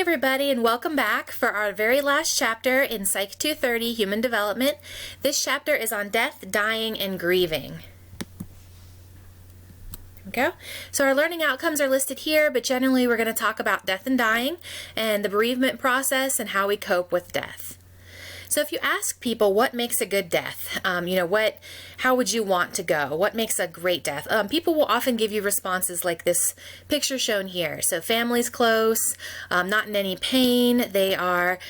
everybody, and welcome back for our very last chapter in Psych 230, Human Development. This chapter is on death, dying, and grieving. There we go. So our learning outcomes are listed here, but generally we're going to talk about death and dying and the bereavement process and how we cope with death. So if you ask people what makes a good death, how would you want to go? What makes a great death? People will often give you responses like this picture shown here. So family's close, not in any pain, they are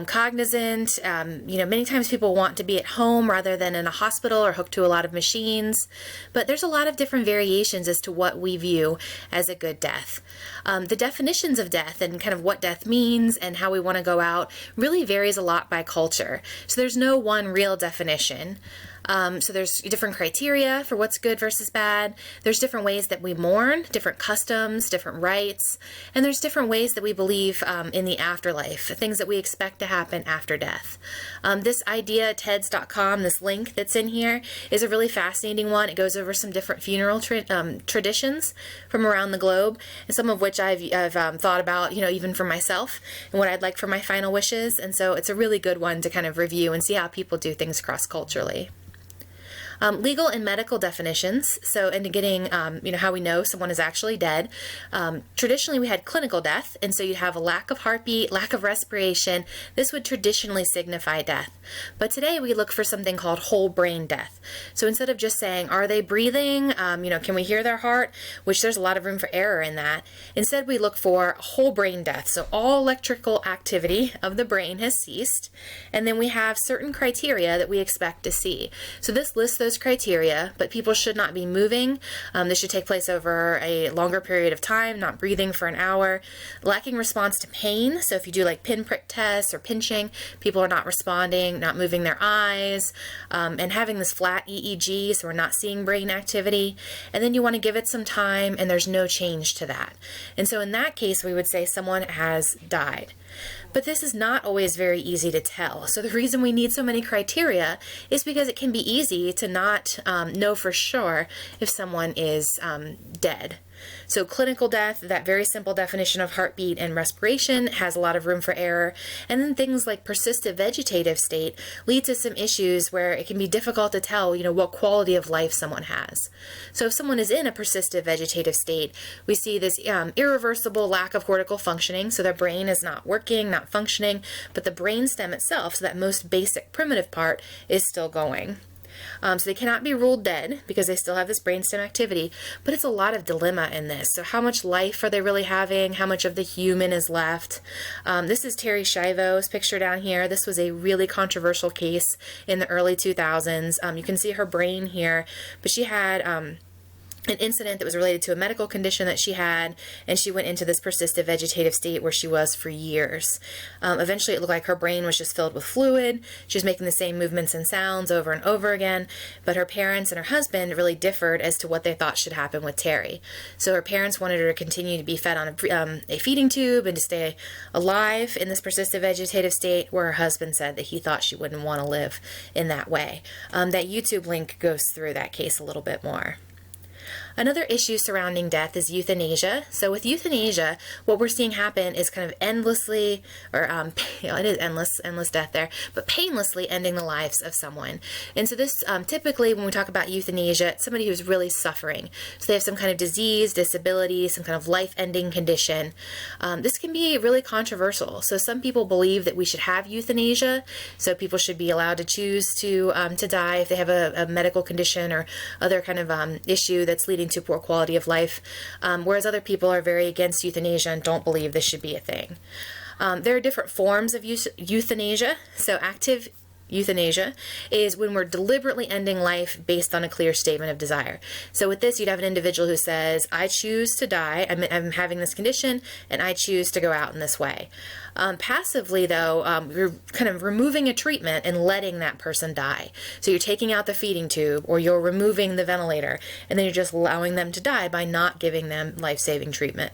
cognizant. Many times people want to be at home rather than in a hospital or hooked to a lot of machines. But there's a lot of different variations as to what we view as a good death. The definitions of death and kind of what death means and how we want to go out really varies a lot by culture. So there's no one real definition. So there's different criteria for what's good versus bad. There's different ways that we mourn, different customs, different rites, and there's different ways that we believe in the afterlife, things that we expect to happen after death. This idea, TEDS.com, this link that's in here, is a really fascinating one. It goes over some different funeral traditions from around the globe, and some of which I've thought about, even for myself and what I'd like for my final wishes. And so it's a really good one to kind of review and see how people do things cross-culturally. Legal and medical definitions. So, and getting, how we know someone is actually dead. Traditionally, we had clinical death, and so you'd have a lack of heartbeat, lack of respiration. This would traditionally signify death. But today, we look for something called whole brain death. So instead of just saying, are they breathing? Can we hear their heart? Which there's a lot of room for error in that. Instead, we look for whole brain death. So all electrical activity of the brain has ceased, and then we have certain criteria that we expect to see. So this lists those criteria, but people should not be moving. This should take place over a longer period of time, not breathing for an hour. Lacking response to pain. So if you do like pinprick tests or pinching, people are not responding, not moving their eyes, and having this flat EEG, so we're not seeing brain activity. And then you want to give it some time, and there's no change to that. And so in that case, we would say someone has died. But this is not always very easy to tell. So the reason we need so many criteria is because it can be easy to not know for sure if someone is dead. So clinical death, that very simple definition of heartbeat and respiration, has a lot of room for error. And then things like persistent vegetative state lead to some issues where it can be difficult to tell, what quality of life someone has. So if someone is in a persistent vegetative state, we see this irreversible lack of cortical functioning. So their brain is not working, not functioning, but the brainstem itself, so that most basic primitive part, is still going. So they cannot be ruled dead because they still have this brainstem activity, but it's a lot of dilemma in this. So how much life are they really having? How much of the human is left? This is Terry Schiavo's picture down here. This was a really controversial case in the early 2000s. You can see her brain here, but she had an incident that was related to a medical condition that she had, and she went into this persistent vegetative state where she was for years. Eventually, it looked like her brain was just filled with fluid. She was making the same movements and sounds over and over again, but her parents and her husband really differed as to what they thought should happen with Terry. So her parents wanted her to continue to be fed on a feeding tube and to stay alive in this persistent vegetative state, where her husband said that he thought she wouldn't want to live in that way. That YouTube link goes through that case a little bit more. Another issue surrounding death is euthanasia. So with euthanasia, what we're seeing happen is kind of endlessly, it is endless death there, but painlessly ending the lives of someone. And so this, typically when we talk about euthanasia, it's somebody who's really suffering. So they have some kind of disease, disability, some kind of life-ending condition. This can be really controversial. So some people believe that we should have euthanasia. So people should be allowed to choose to die if they have a medical condition or other kind of issue that's leading to poor quality of life, whereas other people are very against euthanasia and don't believe this should be a thing. There are different forms of euthanasia. So active euthanasia is when we're deliberately ending life based on a clear statement of desire. So with this, you'd have an individual who says, I choose to die, I'm having this condition, and I choose to go out in this way. Passively, though, you're kind of removing a treatment and letting that person die. So you're taking out the feeding tube, or you're removing the ventilator, and then you're just allowing them to die by not giving them life-saving treatment.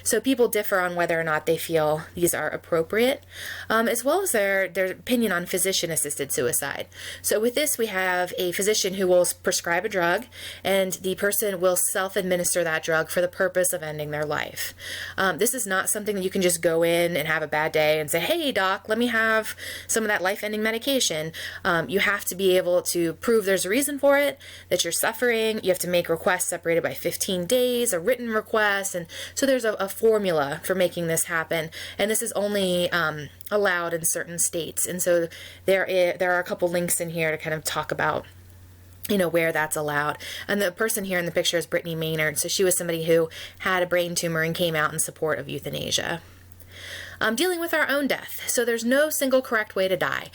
So people differ on whether or not they feel these are appropriate, as well as their opinion on physician-assisted suicide. So with this, we have a physician who will prescribe a drug, and the person will self-administer that drug for the purpose of ending their life. This is not something that you can just go in and have a bad day and say, hey, doc, let me have some of that life-ending medication. You have to be able to prove there's a reason for it, that you're suffering. You have to make requests separated by 15 days, a written request, and so there's a formula for making this happen, and this is only allowed in certain states. And so there are a couple links in here to kind of talk about where that's allowed. And the person here in the picture is Brittany Maynard. So she was somebody who had a brain tumor and came out in support of euthanasia. Dealing with our own death. So there's no single correct way to die.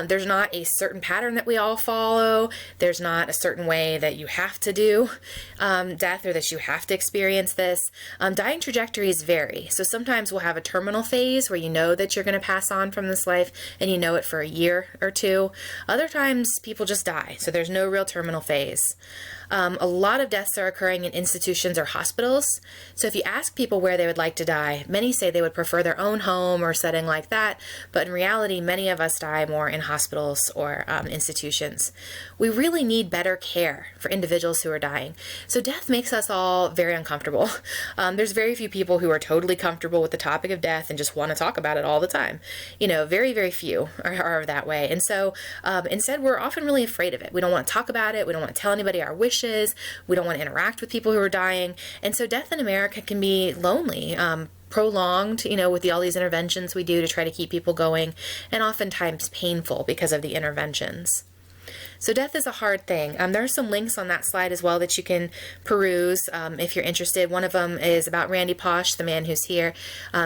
There's not a certain pattern that we all follow. There's not a certain way that you have to do death or that you have to experience this. Dying trajectories vary. So sometimes we'll have a terminal phase where you know that you're going to pass on from this life and you know it for a year or two. Other times people just die. So there's no real terminal phase. A lot of deaths are occurring in institutions or hospitals. So if you ask people where they would like to die, many say they would prefer their own home or setting like that. But in reality, many of us die more in hospitals or institutions. We really need better care for individuals who are dying. So death makes us all very uncomfortable. There's very few people who are totally comfortable with the topic of death and just want to talk about it all the time. Very, very few are that way. And so instead, we're often really afraid of it. We don't want to talk about it. We don't want to tell anybody our wishes. We don't want to interact with people who are dying. And so death in America can be lonely, prolonged, with all these interventions we do to try to keep people going, and oftentimes painful because of the interventions. So death is a hard thing. There are some links on that slide as well that you can peruse if you're interested. One of them is about Randy Pausch, the man who's here.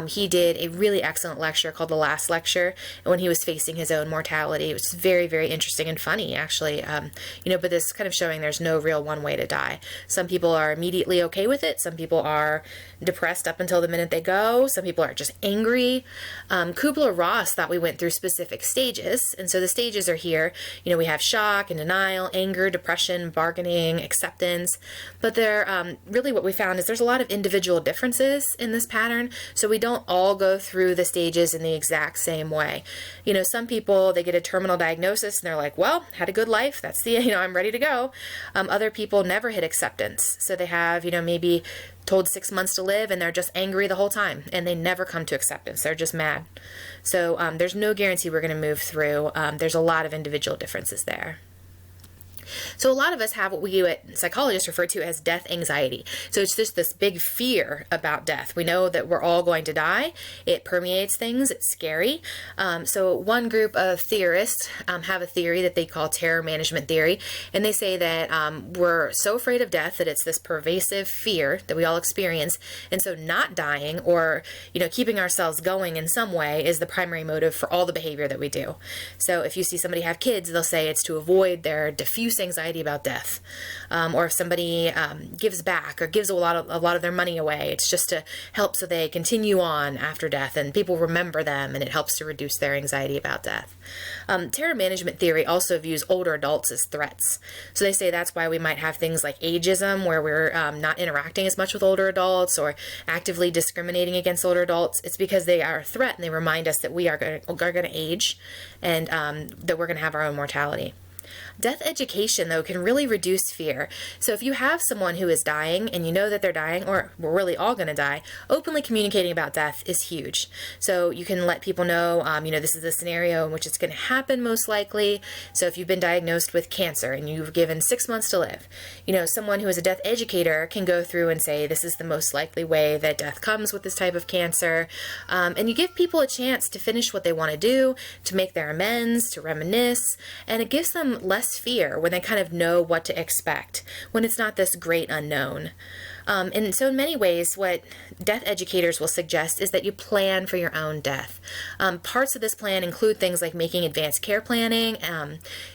He did a really excellent lecture called The Last Lecture when he was facing his own mortality. It was very, very interesting and funny, actually. But this kind of showing there's no real one way to die. Some people are immediately okay with it. Some people are depressed up until the minute they go. Some people are just angry. Kubler-Ross thought we went through specific stages. And so the stages are here. We have shock and denial, anger, depression, bargaining, acceptance. But really what we found is there's a lot of individual differences in this pattern. So we don't all go through the stages in the exact same way. Some people, they get a terminal diagnosis and they're like, well, had a good life. That's I'm ready to go. Other people never hit acceptance. So they have, maybe told 6 months to live and they're just angry the whole time and they never come to acceptance. They're just mad. So there's no guarantee we're going to move through. There's a lot of individual differences there. So a lot of us have what we psychologists refer to as death anxiety. So it's just this big fear about death. We know that we're all going to die. It permeates things. It's scary. So one group of theorists have a theory that they call terror management theory. And they say that we're so afraid of death that it's this pervasive fear that we all experience. And so not dying or, keeping ourselves going in some way is the primary motive for all the behavior that we do. So if you see somebody have kids, they'll say it's to avoid their diffuse anxiety about death, or if somebody gives back or gives a lot of their money away, it's just to help so they continue on after death and people remember them, and it helps to reduce their anxiety about death. Terror management theory also views older adults as threats. So they say that's why we might have things like ageism, where we're not interacting as much with older adults or actively discriminating against older adults. It's because they are a threat and they remind us that we are going to age and that we're going to have our own mortality. Death education, though, can really reduce fear. So if you have someone who is dying and you know that they're dying, or we're really all going to die, openly communicating about death is huge. So you can let people know, this is the scenario in which it's going to happen most likely. So if you've been diagnosed with cancer and you've given 6 months to live, someone who is a death educator can go through and say, this is the most likely way that death comes with this type of cancer. And you give people a chance to finish what they want to do, to make their amends, to reminisce, and it gives them less fear when they kind of know what to expect, when it's not this great unknown. And so in many ways, what death educators will suggest is that you plan for your own death. Parts of this plan include things like making advanced care planning,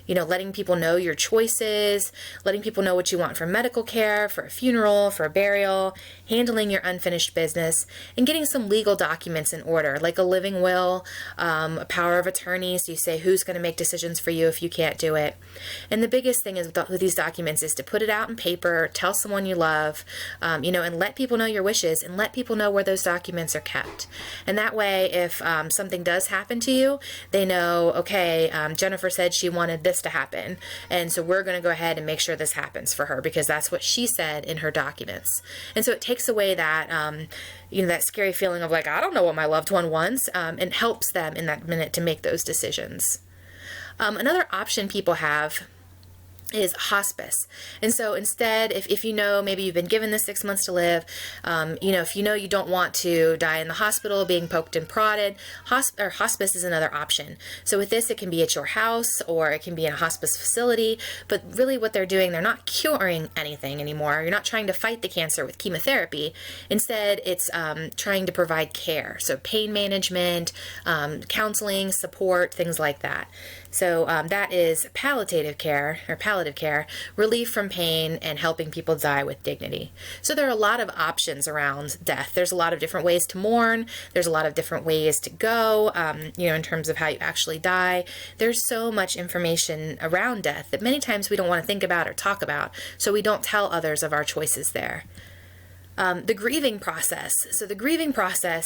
letting people know your choices, letting people know what you want for medical care, for a funeral, for a burial, handling your unfinished business, and getting some legal documents in order, like a living will, a power of attorney, so you say who's going to make decisions for you if you can't do it. And the biggest thing is with these documents is to put it out in paper, tell someone you love, and let people know your wishes and let people know where those documents are kept. And that way, if something does happen to you, they know, okay, Jennifer said she wanted this to happen. And so we're going to go ahead and make sure this happens for her because that's what she said in her documents. And so it takes away that, that scary feeling of like, I don't know what my loved one wants, and helps them in that minute to make those decisions. Another option people have is hospice. And so instead, if you know, maybe you've been given the 6 months to live, if you know you don't want to die in the hospital being poked and prodded, hospice is another option. So with this, it can be at your house or it can be in a hospice facility, but really what they're doing, they're not curing anything anymore. You're not trying to fight the cancer with chemotherapy. Instead, it's trying to provide care. So pain management, counseling, support, things like that. So that is palliative care, relief from pain and helping people die with dignity. So there are a lot of options around death. There's a lot of different ways to mourn. There's a lot of different ways to go, in terms of how you actually die. There's so much information around death that many times we don't want to think about or talk about, so we don't tell others of our choices there. The grieving process. So the grieving process,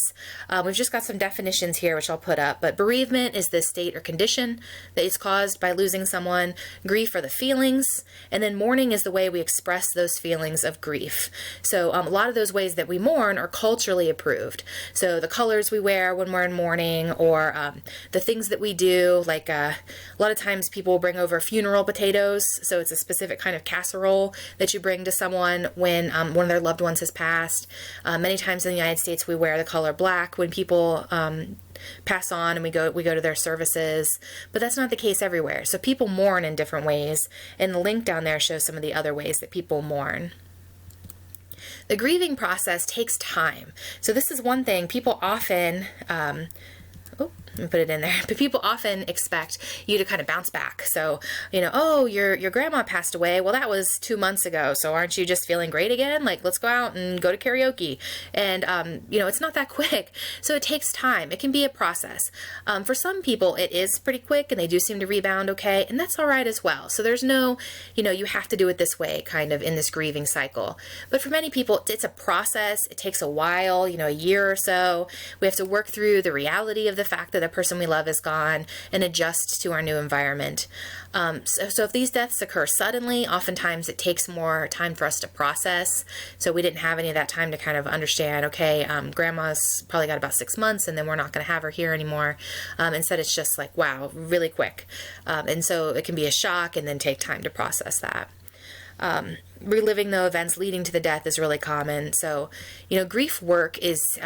we've just got some definitions here, which I'll put up, but bereavement is the state or condition that is caused by losing someone. Grief are the feelings, and then mourning is the way we express those feelings of grief. So a lot of those ways that we mourn are culturally approved. So the colors we wear when we're in mourning, or the things that we do, like a lot of times people will bring over funeral potatoes. So it's a specific kind of casserole that you bring to someone when one of their loved ones has passed. Many times in the United States, we wear the color black when people pass on and we go to their services, but that's not the case everywhere. So people mourn in different ways, and the link down there shows some of the other ways that people mourn. The grieving process takes time. So this is one thing people often let me put it in there. But people often expect you to kind of bounce back. So, oh, your grandma passed away. Well, that was 2 months ago. So aren't you just feeling great again? Like, let's go out and go to karaoke. And, it's not that quick. So it takes time. It can be a process. For some people, it is pretty quick and they do seem to rebound okay. And that's all right as well. So there's no, you have to do it this way kind of in this grieving cycle. But for many people, it's a process. It takes a while, a year or so. We have to work through the reality of the fact that the person we love is gone and adjust to our new environment. So if these deaths occur suddenly, oftentimes it takes more time for us to process. So we didn't have any of that time to kind of understand, okay, grandma's probably got about 6 months and then we're not going to have her here anymore. Instead, it's just like, wow, really quick. And so it can be a shock and then take time to process that. Reliving the events leading to the death is really common. So, grief work is,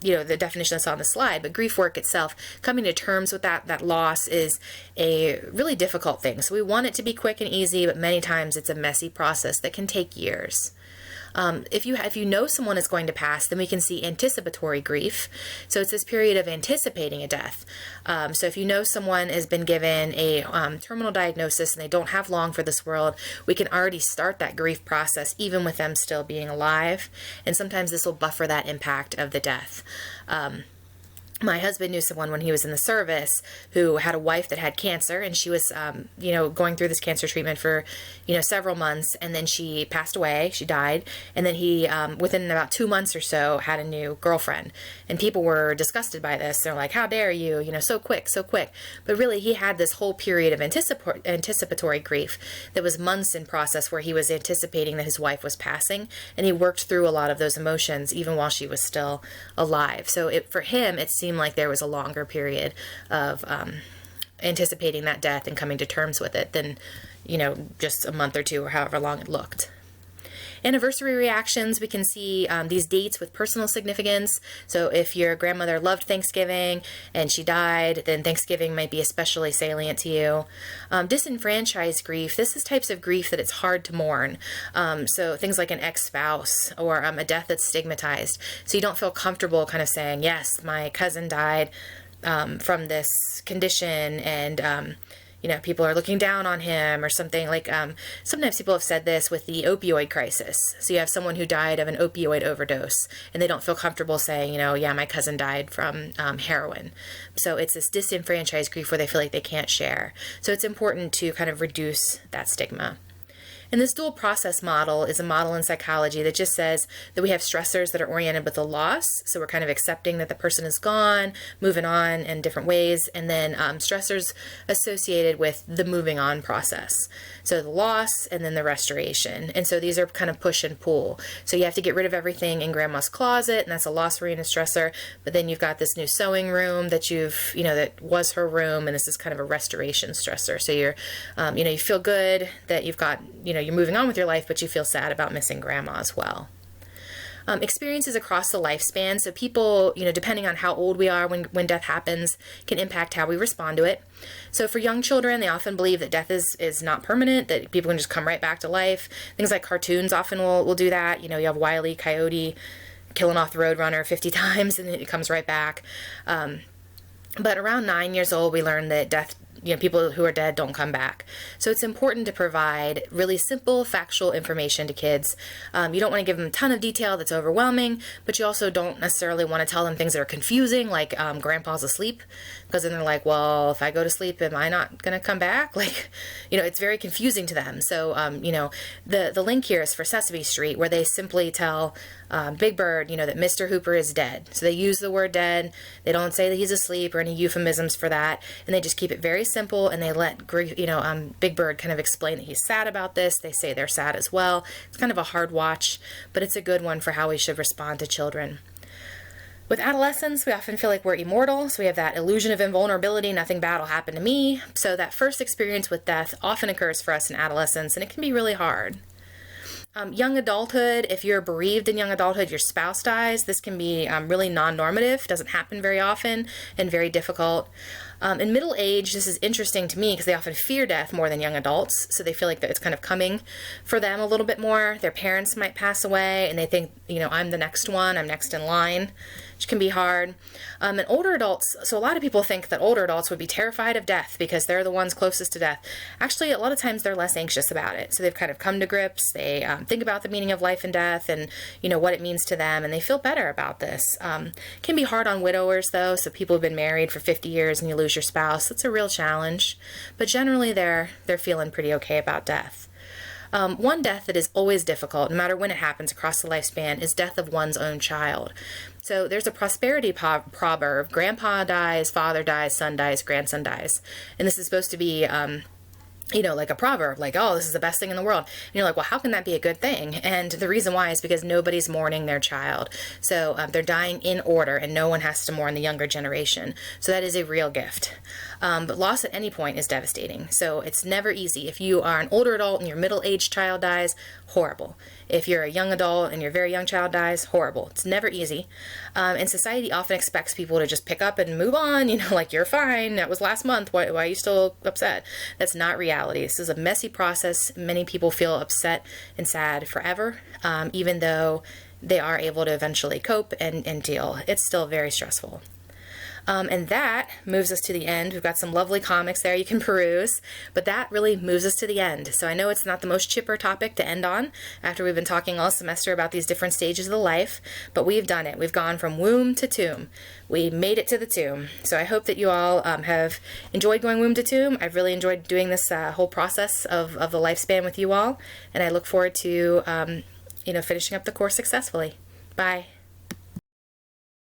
the definition that's on the slide, but grief work itself, coming to terms with that loss is a really difficult thing. So we want it to be quick and easy, but many times it's a messy process that can take years. If you know someone is going to pass, then we can see anticipatory grief. So it's this period of anticipating a death. So if you know someone has been given a terminal diagnosis and they don't have long for this world, we can already start that grief process even with them still being alive. And sometimes this will buffer that impact of the death. My husband knew someone when he was in the service who had a wife that had cancer, and she was, going through this cancer treatment for, several months, and then she passed away. She died, and then he, within about 2 months or so, had a new girlfriend, and people were disgusted by this. They're like, "How dare you? So quick, so quick." But really, he had this whole period of anticipatory grief that was months in process, where he was anticipating that his wife was passing, and he worked through a lot of those emotions even while she was still alive. So for him, it seemed like there was a longer period of anticipating that death and coming to terms with it than, just a month or two or however long it looked. Anniversary reactions, we can see these dates with personal significance. So if your grandmother loved Thanksgiving and she died, then Thanksgiving might be especially salient to you. Disenfranchised grief, this is types of grief that it's hard to mourn. So things like an ex-spouse or a death that's stigmatized. So you don't feel comfortable kind of saying, yes, my cousin died from this condition, and people are looking down on him or something. Like sometimes people have said this with the opioid crisis. So you have someone who died of an opioid overdose and they don't feel comfortable saying, yeah, my cousin died from heroin. So it's this disenfranchised grief where they feel like they can't share. So it's important to kind of reduce that stigma. And this dual process model is a model in psychology that just says that we have stressors that are oriented with the loss. So we're kind of accepting that the person is gone, moving on in different ways, and then stressors associated with the moving on process. So the loss and then the restoration. And so these are kind of push and pull. So you have to get rid of everything in grandma's closet, and that's a loss-oriented stressor. But then you've got this new sewing room that that was her room, and this is kind of a restoration stressor. So you're, you feel good that you've got, you're moving on with your life, but you feel sad about missing grandma as well. Experiences across the lifespan. So people, depending on how old we are when death happens, can impact how we respond to it. So for young children, they often believe that death is not permanent, that people can just come right back to life. Things like cartoons often will do that. You have Wile E. Coyote killing off the Roadrunner 50 times and then it comes right back. But around 9 years old, we learn that death, people who are dead don't come back. So it's important to provide really simple, factual information to kids. You don't want to give them a ton of detail that's overwhelming, but you also don't necessarily want to tell them things that are confusing, like grandpa's asleep, because then they're like, well, if I go to sleep, am I not going to come back? It's very confusing to them. So, the link here is for Sesame Street, where they simply tell Big Bird, that Mr. Hooper is dead. So they use the word dead. They don't say that he's asleep or any euphemisms for that. And they just keep it very simple, and they let Big Bird kind of explain that he's sad about this. They say they're sad as well. It's kind of a hard watch, but it's a good one for how we should respond to children. With adolescents, we often feel like we're immortal, so we have that illusion of invulnerability, nothing bad will happen to me. So that first experience with death often occurs for us in adolescence, and it can be really hard. Young adulthood, if you're bereaved in young adulthood, your spouse dies, this can be really non-normative, doesn't happen very often, and very difficult. In middle age, this is interesting to me because they often fear death more than young adults, so they feel like that it's kind of coming for them a little bit more. Their parents might pass away, and they think, I'm the next one, I'm next in line, which can be hard. And older adults, so a lot of people think that older adults would be terrified of death because they're the ones closest to death. Actually, a lot of times they're less anxious about it. So they've kind of come to grips, they think about the meaning of life and death and, what it means to them, and they feel better about this. It can be hard on widowers, though, so people have been married for 50 years and you lose your spouse. That's a real challenge, but generally they're feeling pretty okay about death. One death that is always difficult, no matter when it happens across the lifespan, is death of one's own child. So there's a prosperity proverb: grandpa dies, father dies, son dies, grandson dies. And this is supposed to be like a proverb, like, oh, this is the best thing in the world. And you're like, well, how can that be a good thing? And the reason why is because nobody's mourning their child. So they're dying in order, and no one has to mourn the younger generation. So that is a real gift. But loss at any point is devastating. So it's never easy. If you are an older adult and your middle-aged child dies, horrible. If you're a young adult and your very young child dies, horrible. It's never easy. And society often expects people to just pick up and move on, like, you're fine, that was last month, why are you still upset? That's not reality. This is a messy process. Many people feel upset and sad forever, even though they are able to eventually cope and deal. It's still very stressful. And that moves us to the end. We've got some lovely comics there you can peruse, but that really moves us to the end. So I know it's not the most chipper topic to end on after we've been talking all semester about these different stages of the life, but we've done it. We've gone from womb to tomb. We made it to the tomb. So I hope that you all have enjoyed going womb to tomb. I've really enjoyed doing this whole process of the lifespan with you all, and I look forward to finishing up the course successfully. Bye.